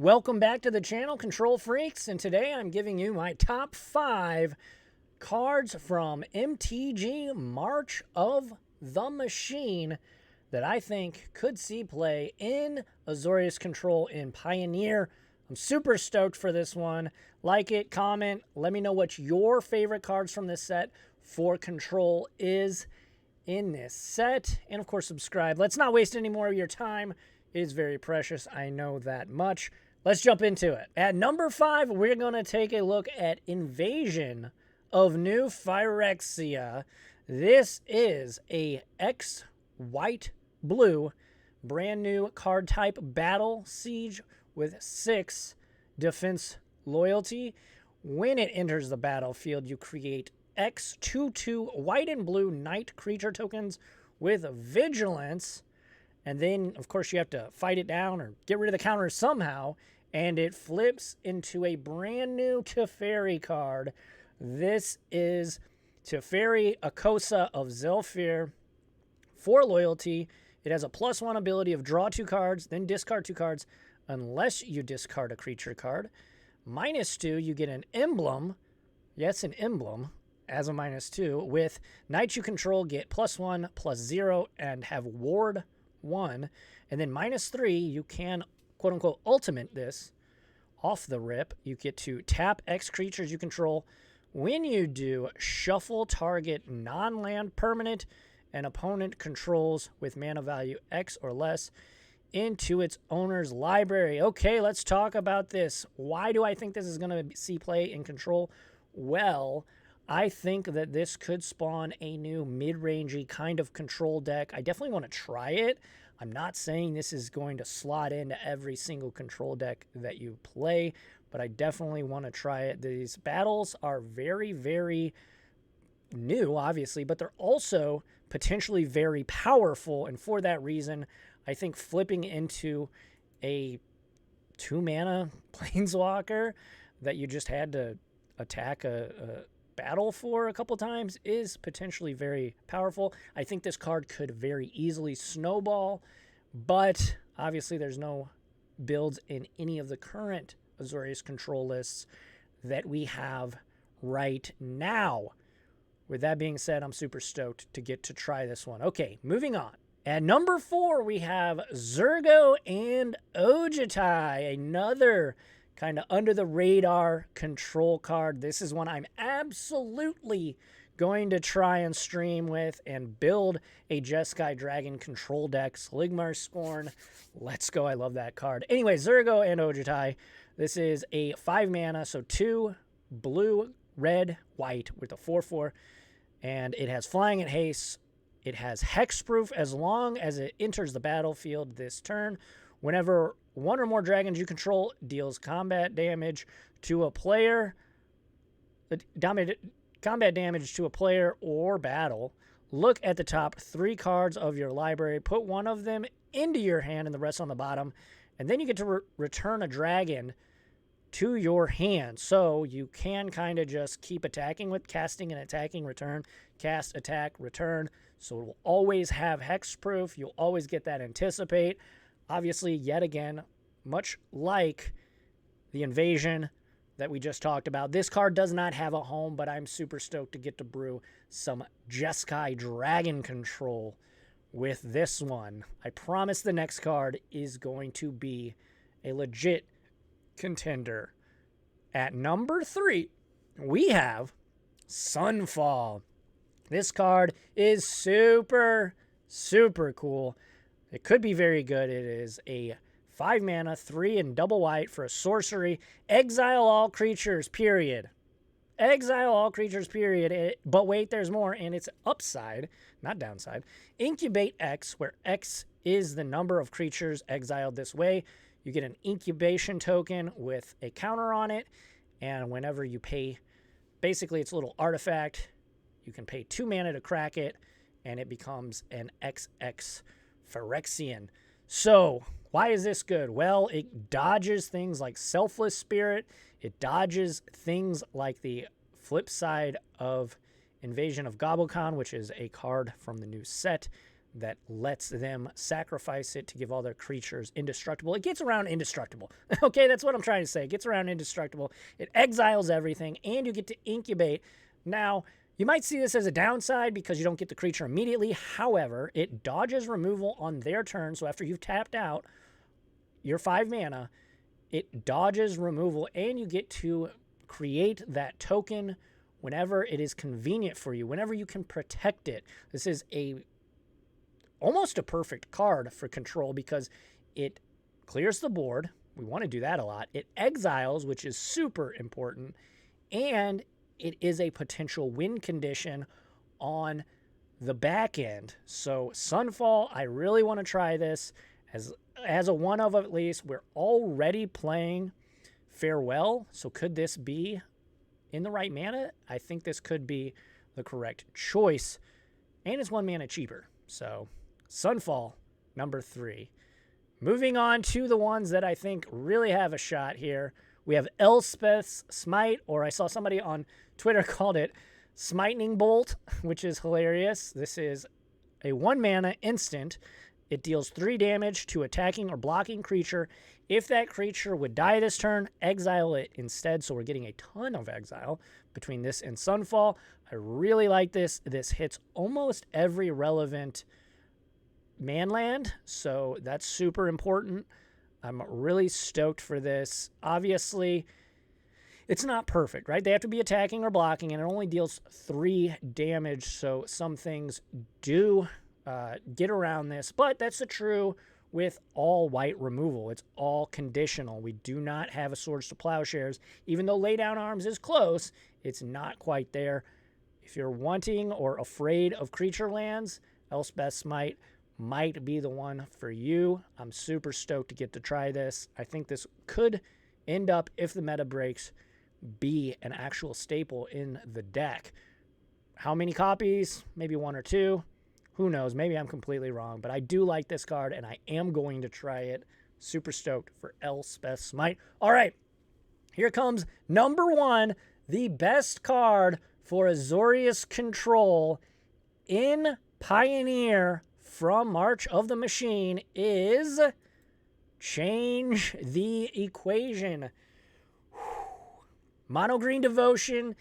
Welcome back to the channel, Control Freaks, and today I'm giving you my top 5 cards from MTG March of the Machine that I think could see play in Azorius Control in Pioneer. I'm super stoked for this one. Like it, comment, let me know what your favorite cards from this set for Control is in this set. And of course, subscribe. Let's not waste any more of your time. It is very precious, I know that much. Let's jump into it. At number 5, we're going to take a look at Invasion of New Phyrexia. This is a X white blue brand new card type battle siege with 6 defense loyalty. When it enters the battlefield, you create X 2/2 white and blue knight creature tokens with vigilance. And then, of course, you have to fight it down or get rid of the counter somehow. And it flips into a brand new Teferi card. This is Teferi Akosa of Zelfir for loyalty. It has a +1 ability of draw 2 cards, then discard 2 cards, unless you discard a creature card. -2, you get an emblem. Yes, an emblem as a -2. With knights you control, get +1/+0 and have ward 1. And then -3, you can quote-unquote ultimate this off the rip. You get to tap X creatures you control. When you do, shuffle target non-land permanent and opponent controls with mana value X or less into its owner's library. Okay, let's talk about this. Why do I think this is going to see play in Control? Well, I think that this could spawn a new mid-rangey kind of control deck. I definitely want to try it. I'm not saying this is going to slot into every single control deck that you play, but I definitely want to try it. These battles are very, very new, obviously, but they're also potentially very powerful, and for that reason, I think flipping into a 2-mana Planeswalker that you just had to attack a battle for a couple times is potentially very powerful. I think this card could very easily snowball, but obviously there's no builds in any of the current Azorius control lists that we have right now. With that being said, I'm super stoked to get to try this one. Okay, moving on. At number 4, we have Zergo and Ojitai, another kind of under-the-radar control card. This is one I'm absolutely going to try and stream with and build a Jeskai Dragon control deck. Sligmar Scorn. Let's go. I love that card. Anyway, Zergo and Ojitai. This is a 5-mana, so 2 blue, red, white with a 4/4. And it has flying and haste. It has hexproof as long as it enters the battlefield this turn. Whenever 1 or more dragons you control deals combat damage to a player, combat damage to a player or battle, look at the top 3 cards of your library, put 1 of them into your hand and the rest on the bottom, and then you get to return a dragon to your hand. So you can kind of just keep attacking with casting and attacking, return, cast, attack, return. So it will always have hexproof. You'll always get that anticipate. Obviously, yet again, much like the Invasion that we just talked about, this card does not have a home, but I'm super stoked to get to brew some Jeskai Dragon control with this one. I promise the next card is going to be a legit contender. At number 3, we have Sunfall. This card is super, super cool. It could be very good. It is a 5-mana, 3 and double white for a sorcery. Exile all creatures, period. Exile all creatures, period. But wait, there's more, and it's upside, not downside. Incubate X, where X is the number of creatures exiled this way. You get an incubation token with a counter on it, and whenever you pay, basically it's a little artifact, you can pay 2 mana to crack it, and it becomes an XX Phyrexian. So, why is this good? Well, it dodges things like Selfless Spirit. It dodges things like the flip side of Invasion of Gobokhan, which is a card from the new set that lets them sacrifice it to give all their creatures indestructible. It gets around indestructible. Okay, that's what I'm trying to say. It gets around indestructible. It exiles everything, and you get to incubate. Now, you might see this as a downside because you don't get the creature immediately. However, it dodges removal on their turn, so after you've tapped out your 5 mana, it dodges removal, and you get to create that token whenever it is convenient for you, whenever you can protect it. This is almost a perfect card for control because it clears the board. We want to do that a lot. It exiles, which is super important, and it is a potential win condition on the back end. So Sunfall, I really want to try this as a one of at least. We're already playing Farewell, so could this be in the right mana? I think this could be the correct choice, and it's 1 mana cheaper. So Sunfall, number 3. Moving on to the ones that I think really have a shot here. We have Elspeth's Smite, or I saw somebody on Twitter called it Smitening Bolt, which is hilarious. This is a 1 mana instant. It deals 3 damage to attacking or blocking creature. If that creature would die this turn, exile it instead. So we're getting a ton of exile between this and Sunfall. I really like this. This hits almost every relevant manland, so that's super important. I'm really stoked for this. Obviously, it's not perfect, right? They have to be attacking or blocking, and it only deals 3 damage, so some things do get around this, but that's the true with all white removal. It's all conditional. We do not have a Swords to Plowshares. Even though Lay Down Arms is close, it's not quite there. If you're wanting or afraid of creature lands, Elspeth's Smite might be the one for you. I'm super stoked to get to try this. I think this could end up, if the meta breaks, be an actual staple in the deck. How many copies? Maybe 1 or 2. Who knows? Maybe I'm completely wrong, but I do like this card, and I am going to try it. Super stoked for Elspeth's Smite. All right, here comes number 1, the best card for Azorius control in Pioneer from March of the Machine is Change the Equation. Mono Green Devotion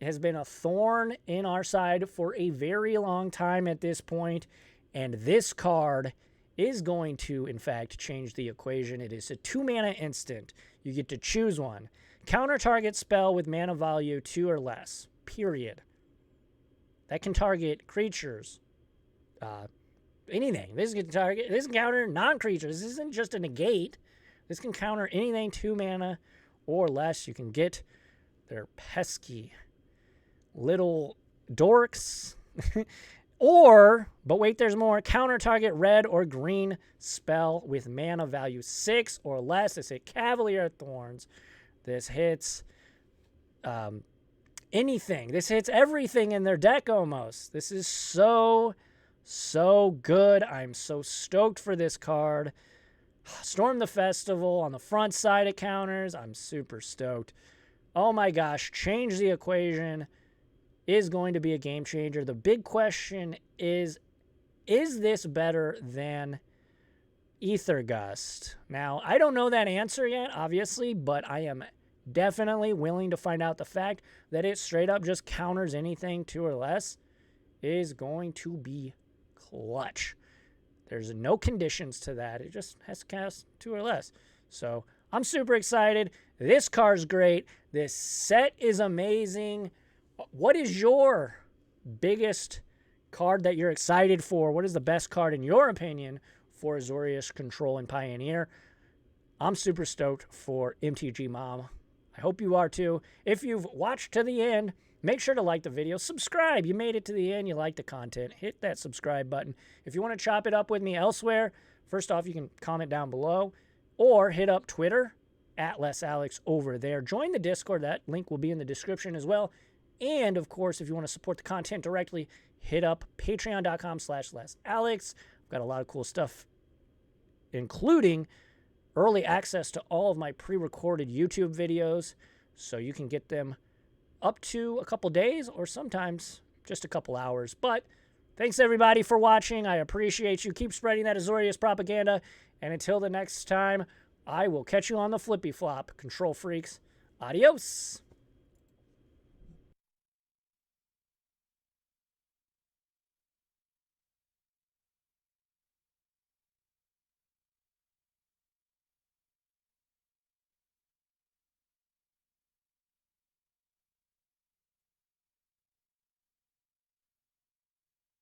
has been a thorn in our side for a very long time at this point, and this card is going to, in fact, change the equation. It is a 2 mana instant. You get to choose one. Counter target spell with mana value 2 or less, period. That can target creatures, anything. This can counter non-creatures. This isn't just a negate. This can counter anything 2 mana or less. You can get their pesky little dorks. But wait, there's more. Counter target red or green spell with mana value 6 or less. This hit Cavalier of Thorns. This hits anything. This hits everything in their deck almost. This is so good. I'm so stoked for this card. Storm the Festival on the front side it counters. I'm super stoked. Oh my gosh, Change the Equation is going to be a game changer. The big question is this better than Ether Gust? Now, I don't know that answer yet, obviously, but I am definitely willing to find out. The fact that it straight up just counters anything 2 or less is going to be clutch. There's no conditions to that. It just has to cast 2 or less. So I'm super excited. This card's great. This set is amazing. What is your biggest card that you're excited for? What is the best card, in your opinion, for Azorius control and Pioneer? I'm super stoked for MTG Mom. I hope you are too. If you've watched to the end, make sure to like the video. Subscribe. You made it to the end. You like the content. Hit that subscribe button. If you want to chop it up with me elsewhere, first off, you can comment down below or hit up Twitter @LessAlex over there. Join the Discord. That link will be in the description as well. And, of course, if you want to support the content directly, hit up patreon.com/LessAlex. I've got a lot of cool stuff, including early access to all of my pre-recorded YouTube videos, so you can get them up to a couple days or sometimes just a couple hours. But Thanks, everybody, for watching. I appreciate you. Keep spreading that Azorius propaganda. And until the next time, I will catch you on the flippy flop. Control freaks, adios.